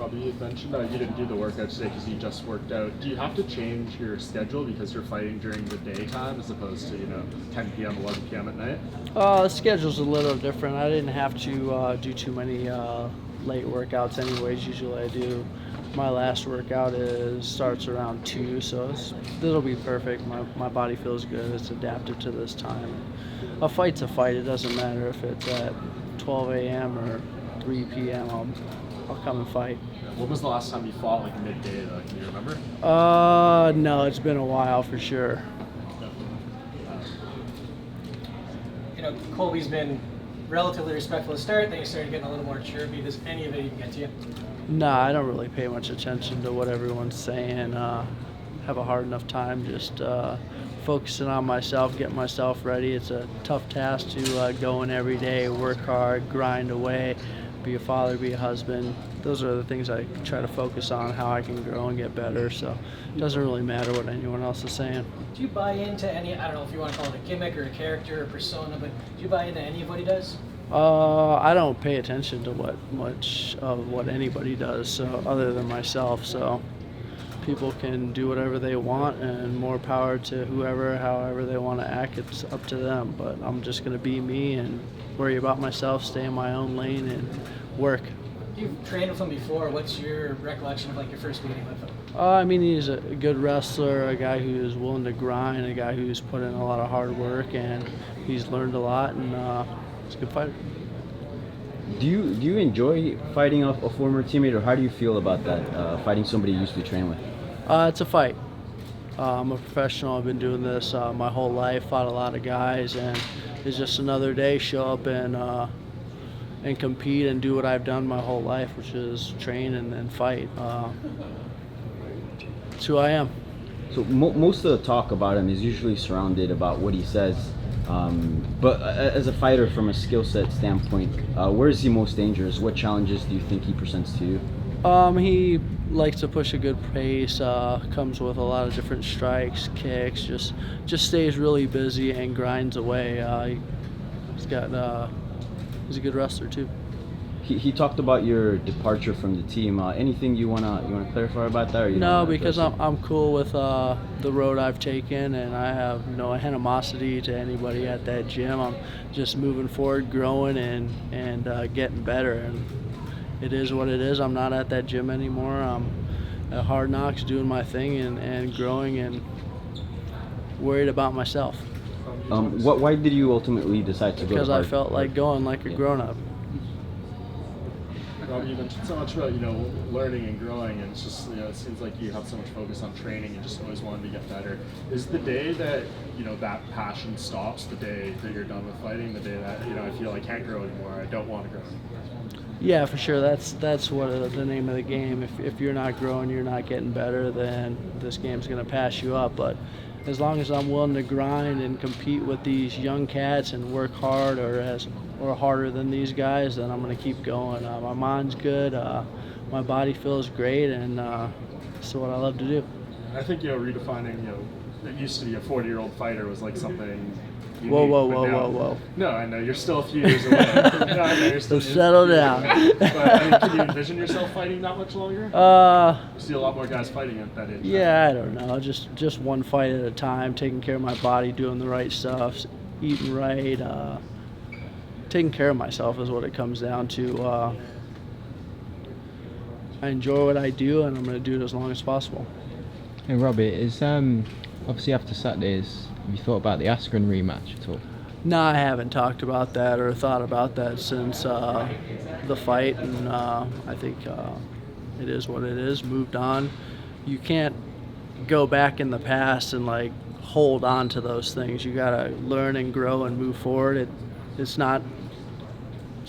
Robbie, you mentioned that you didn't do the workout today because you just worked out. Do you have to change your schedule because you're fighting during the daytime as opposed to 10 p.m., 11 p.m. at night? The schedule's a little different. I didn't have to do too many late workouts anyways. Usually I do. My last workout starts around 2, so it'll be perfect. My body feels good. It's adapted to this time. A fight's a fight. It doesn't matter if it's at 12 a.m. or 3 p.m. I'll come and fight. When was the last time you fought like midday though? Can you remember? No, it's been a while for sure. Colby's been relatively respectful to start, then he started getting a little more chirpy. Does any of it even get to you? Nah, I don't really pay much attention to what everyone's saying. Have a hard enough time just focusing on myself, getting myself ready. It's a tough task to go in every day, work hard, grind away, be a father, be a husband. Those are the things I try to focus on, how I can grow and get better. So it doesn't really matter what anyone else is saying. Do you buy into any, I don't know if you want to call it a gimmick or a character or persona, but do you buy into any of what he does? I don't pay attention to much of what anybody does, so other than myself. So people can do whatever they want, and more power to whoever, however they want to act. It's up to them. But I'm just going to be me and worry about myself, stay in my own lane, and work. You've trained with him before. What's your recollection of your first meeting with him? I mean, he's a good wrestler, a guy who's willing to grind, a guy who's put in a lot of hard work, and he's learned a lot, and he's a good fighter. Do you enjoy fighting a former teammate, or how do you feel about that, fighting somebody you used to train with? It's a fight. I'm a professional. I've been doing this my whole life, fought a lot of guys, and it's just another day, show up and compete and do what I've done my whole life, which is train and fight. It's who I am. So most of the talk about him is usually surrounded about what he says, but as a fighter from a skill set standpoint, where is he most dangerous? What challenges do you think he presents to you? He likes to push a good pace, comes with a lot of different strikes, kicks, just stays really busy and grinds away. He's a good wrestler too. He talked about your departure from the team. Anything you wanna clarify about that? Or no, because I'm cool with the road I've taken, and I have no animosity to anybody at that gym. I'm just moving forward, growing, and getting better. And it is what it is. I'm not at that gym anymore. I'm at Hard Knocks doing my thing and growing and worried about myself. Why did you ultimately decide to go? Because I felt like going like a grown-up. Robbie, you mentioned so much about learning and growing, and it's just it seems like you have so much focus on training and just always wanting to get better. Is the day that that passion stops, the day that you're done with fighting, the day that I feel I can't grow anymore, I don't want to grow anymore? Yeah, for sure. That's what the name of the game. If you're not growing, you're not getting better, then this game's going to pass you up. But as long as I'm willing to grind and compete with these young cats and work hard or harder than these guys, then I'm going to keep going. My mind's good, my body feels great, and it's what I love to do. I think Redefining, it used to be a 40-year-old fighter was like something. Whoa. No, I know you're still a few years away. No, I know you're still. Settle down. But can you envision yourself fighting that much longer? You see a lot more guys fighting at that age. Yeah, I don't know. Just one fight at a time, taking care of my body, doing the right stuff, eating right, taking care of myself is what it comes down to. I enjoy what I do, and I'm going to do it as long as possible. Hey Robbie, is obviously after Saturdays, have you thought about the Askren rematch at all? No, I haven't talked about that or thought about that since the fight, and I think it is what it is. Moved on. You can't go back in the past and hold on to those things. You gotta learn and grow and move forward. It's not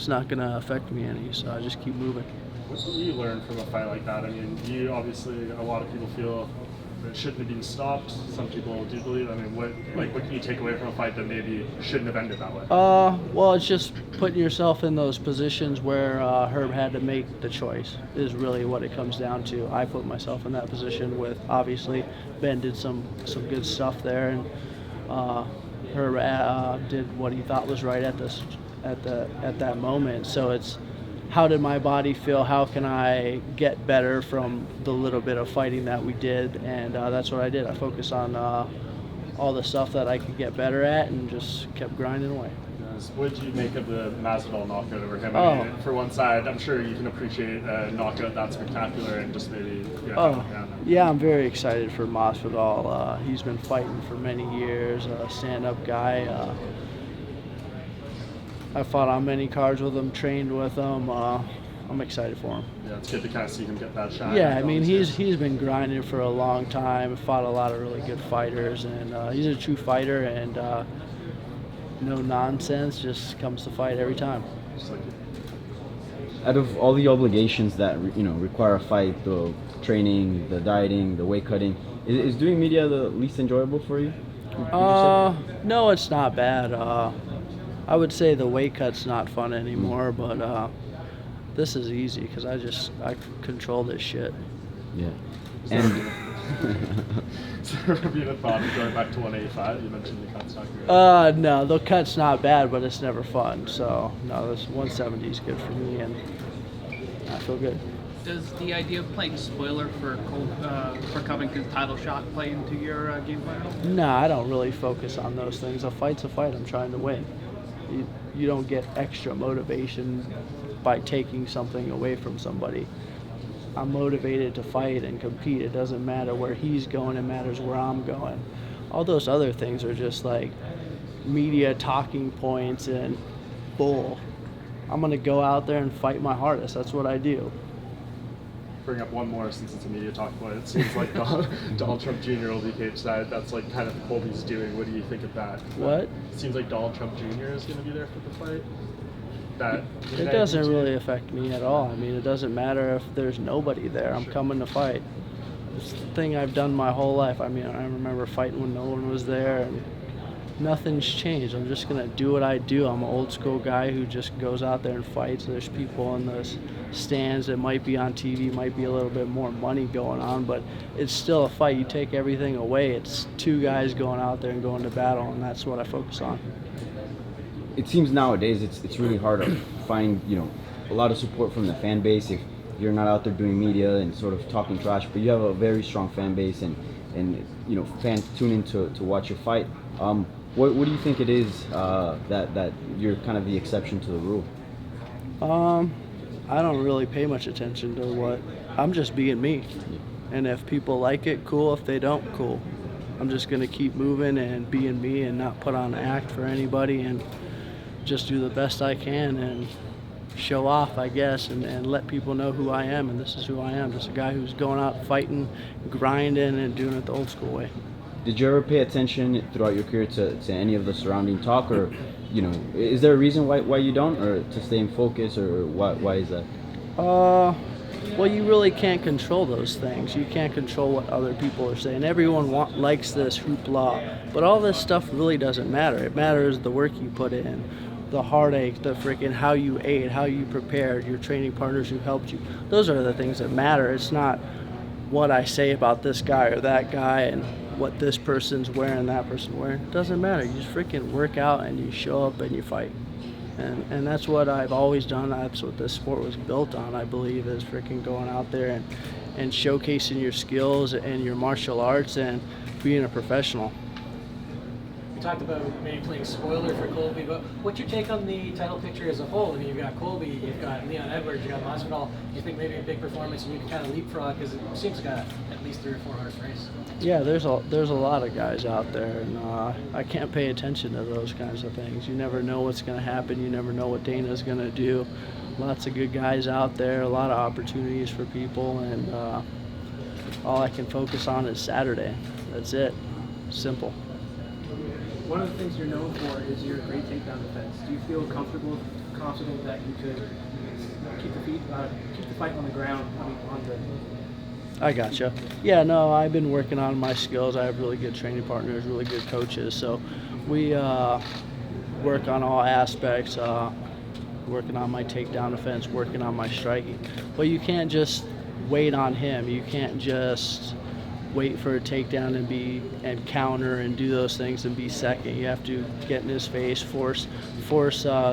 gonna affect me any, so I just keep moving. What did you learn from a fight like that? I mean, obviously a lot of people feel it shouldn't have been stopped. Some people do believe. I mean, what can you take away from a fight that maybe shouldn't have ended that way? Well, it's just putting yourself in those positions where Herb had to make the choice is really what it comes down to. I put myself in that position with, obviously, Ben did some good stuff there, and Herb did what he thought was right at that moment. So it's how did my body feel? How can I get better from the little bit of fighting that we did? And that's what I did. I focused on all the stuff that I could get better at and just kept grinding away. What did you make of the Masvidal knockout over him? Oh. I mean, for one side, I'm sure you can appreciate a knockout that spectacular and just maybe Yeah, I'm very excited for Masvidal. He's been fighting for many years, a stand-up guy. I fought on many cards with him, trained with him. I'm excited for him. Yeah, it's good to kind of see him get that shot. Yeah, I mean, he's been grinding for a long time, fought a lot of really good fighters, and he's a true fighter, and no nonsense, just comes to fight every time. Just like Out of all the obligations that require a fight, the training, the dieting, the weight cutting, is doing media the least enjoyable for you? No, it's not bad. I would say the weight cut's not fun anymore, but this is easy because I control this shit. Yeah. And so have you had thought of going back to 185? You mentioned the cut's not good. No, the cut's not bad, but it's never fun. So no, this 170 is good for me, and I feel good. Does the idea of playing spoiler for Covington's title shot play into your game plan? No, I don't really focus on those things. A fight's a fight. I'm trying to win. You don't get extra motivation by taking something away from somebody. I'm motivated to fight and compete. It doesn't matter where he's going, it matters where I'm going. All those other things are just like media talking points and bull. I'm gonna go out there and fight my hardest. That's what I do. Bring up one more since it's a media talk point. It seems like Donald Trump Jr. will be cage side. That's like kind of what Colby's doing. What do you think of that? What? It seems like Donald Trump Jr. is going to be there for the fight. It doesn't really affect me at all. I mean, it doesn't matter if there's nobody there. I'm coming to fight. It's the thing I've done my whole life. I mean, I remember fighting when no one was there, and nothing's changed. I'm just gonna do what I do. I'm an old school guy who just goes out there and fights. There's people in the stands that might be on TV, might be a little bit more money going on, but it's still a fight. You take everything away, it's two guys going out there and going to battle, and that's what I focus on. it seems nowadays it's really hard to find a lot of support from the fan base if you're not out there doing media and sort of talking trash, but you have a very strong fan base and fans tune in to watch your fight. What do you think it is that you're kind of the exception to the rule? I don't really pay much attention to what. I'm just being me, and if people like it, cool. If they don't, cool. I'm just gonna keep moving and being me and not put on an act for anybody and just do the best I can and show off, I guess, and let people know who I am, and this is who I am. Just a guy who's going out fighting, grinding, and doing it the old school way. Did you ever pay attention throughout your career to any of the surrounding talk, or is there a reason why you don't, or to stay in focus, or why is that? Well, you really can't control those things. You can't control what other people are saying. Everyone likes this hoopla, but all this stuff really doesn't matter. It matters the work you put in, the heartache, the freaking how you ate, how you prepared, your training partners who helped you. Those are the things that matter. It's not what I say about this guy or that guy and what this person's wearing, that person wearing. It doesn't matter. You just freaking work out and you show up and you fight. And that's what I've always done. That's what this sport was built on, I believe, is freaking going out there and showcasing your skills and your martial arts and being a professional. We talked about maybe playing spoiler for Colby, but what's your take on the title picture as a whole? I mean, you've got Colby, you've got Leon Edwards, you've got Masvidal. Do you think maybe a big performance and you can kind of leapfrog, because it seems like at least 3 or 4 horse race? Yeah, there's a lot of guys out there, and I can't pay attention to those kinds of things. You never know what's going to happen. You never know what Dana's going to do. Lots of good guys out there, a lot of opportunities for people, and all I can focus on is Saturday. That's it. Simple. One of the things you're known for is your great takedown defense. Do you feel confident that you could keep the fight on the ground, on the... I gotcha. Yeah, no, I've been working on my skills. I have really good training partners, really good coaches. So we work on all aspects, working on my takedown defense, working on my striking. But you can't just wait on him. You can't just wait for a takedown and counter and do those things and be second. You have to get in his face, force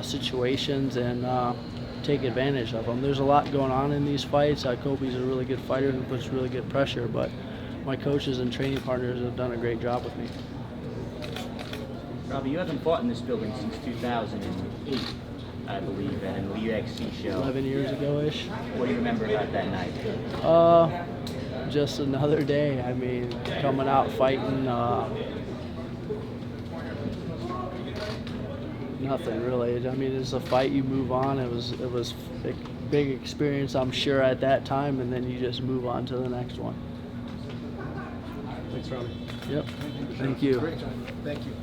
situations, and take advantage of them. There's a lot going on in these fights. Colby's a really good fighter who puts really good pressure, but my coaches and training partners have done a great job with me. Robbie, you haven't fought in this building since 2008, I believe, at the UFC show. 11 years ago-ish. What do you remember about that night? Just another day. I mean, coming out fighting, nothing really. I mean, it's a fight, you move on. It was a big experience, I'm sure, at that time, and then you just move on to the next one. Thanks, Robbie. Yep. Thank you. Great job. Thank you.